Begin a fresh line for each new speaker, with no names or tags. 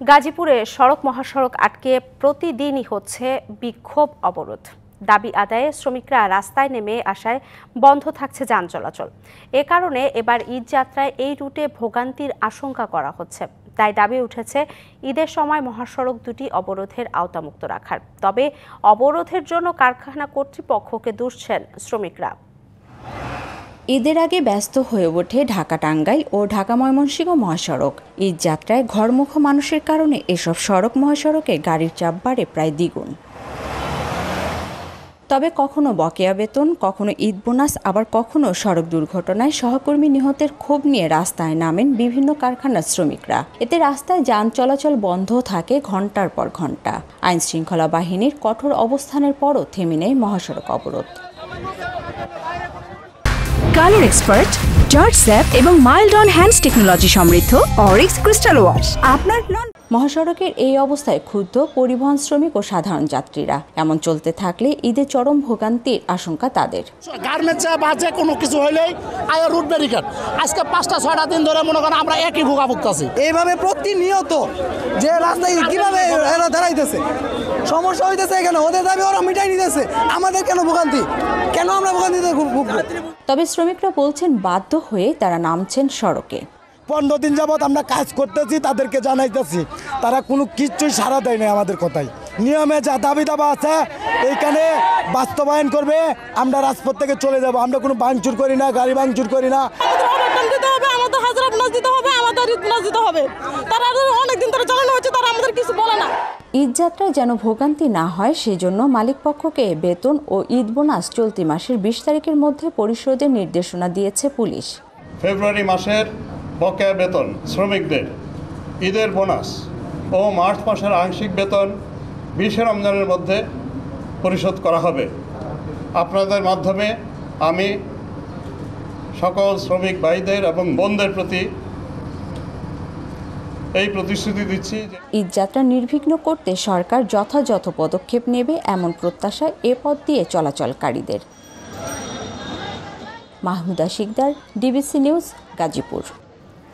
গাজীপুরে সড়ক মহাসড়ক আটকে প্রতিদিনই হচ্ছে বিক্ষোভ অবরোধ। দাবি আদায়ে শ্রমিকরা রাস্তায় নেমে আসায় বন্ধ থাকছে যান চলাচল। এ কারণে এবার ঈদ যাত্রায় এই রুটে ভোগান্তির আশঙ্কা করা হচ্ছে। তাই দাবি উঠেছে ঈদের সময় মহাসড়ক দুটি অবরোধের আওতামুক্ত রাখার। তবে অবরোধের জন্য কারখানা কর্তৃপক্ষকে দুষছেন শ্রমিকরা।
ঈদের আগে ব্যস্ত হয়ে ওঠে ঢাকা টাঙ্গাইল ও ঢাকা ময়মনসিংহ মহাসড়ক। ঈদ যাত্রায় ঘরমুখ মানুষের কারণে এসব সড়ক মহাসড়কে গাড়ির চাপ বাড়ে প্রায় দ্বিগুণ। তবে কখনো বকেয়া বেতন, কখনো ঈদ বোনাস, আবার কখনো সড়ক দুর্ঘটনায় সহকর্মী নিহতের ক্ষোভ নিয়ে রাস্তায় নামেন বিভিন্ন কারখানার শ্রমিকরা। এতে রাস্তায় যান চলাচল বন্ধ থাকে ঘন্টার পর ঘন্টা। আইন শৃঙ্খলা বাহিনীর কঠোর অবস্থানের পরও থেমে নেই মহাসড়ক অবরোধ।
কালার এক্সপার্ট, জর্জ স্যাপ এবং মাইল্ড অন হ্যান্ডস টেকনোলজি সমৃদ্ধ অরিক্স ক্রিস্টাল ওয়াশ আপনার
মহাসড়কের এই অবস্থায় ক্ষুব্ধ পরিবহন শ্রমিক ও সাধারণ যাত্রীরা। এমন চলতে থাকলে ঈদে চরম ভোগান্তির আশঙ্কা তাদের।
গার্মেন্টস বা যে কোনো কিছু হইলেই আয় রুট ব্যারিকেড। আজকে 5-6টা দিন ধরে মনে করেন আমরা একই ভোগাভুগি আছি।
এইভাবে প্রতিনিয়ত যে রাস্তায় কিভাবে এরা দাঁড়াইতেছে, সমস্যা হইতেছে এখানে, ওদের দাবি ওরা মিটাই নিতেছে, আমাদের কেন ভোগান্তি, কেন আমরা ভোগান্তিতে ভুগব?
তবে শ্রমিকরা বলছেন বাধ্য হয়ে তারা নামছেন সড়কে।
15 দিন যাবৎ আমরা কাজ করতেছি, তাদেরকে জানাইতেছি, তারা কোনো কিছুই সাড়া দেয় না আমাদের কথাই। নিয়মে যা দাবি দাবা আছে এইখানে বাস্তবায়ন করবে, আমরা রাজপথ থেকে চলে যাব। আমরা কোনো ভাঙচুর করি না, গাড়ি ভাঙচুর করি না।
আমাদের হাজার বোনাস দিতে হবে, আমাদের ঈদ বোনাস দিতে হবে। তারা অনেকদিন ধরে চালানো হচ্ছে, তারা আমাদের কিছু বলে না।
ঈদ যাত্রায় যেন ভোগান্তি না হয় সেজন্য মালিকপক্ষকে বেতন ও ঈদ বোনাস চলতি মাসের 20 তারিখের মধ্যে পরিশোধের নির্দেশনা দিয়েছে পুলিশ।
ফেব্রুয়ারি মাসের বকেয়া বেতন শ্রমিকদের, ঈদের বোনাস ও মার্চ মাসের আংশিক বেতন 20 রমজানের মধ্যে পরিশোধ করা হবে। আপনাদের মাধ্যমে আমি সকল শ্রমিক ভাইদের এবং বোনদের প্রতি এই প্রতিশ্রুতি দিচ্ছি।
ঈদ যাত্রা নির্বিঘ্ন করতে সরকার যথাযথ পদক্ষেপ নেবে এমন প্রত্যাশা এ পথ দিয়ে চলাচলকারীদের। Mahmuda Sikdar, DBC news, Gazipur.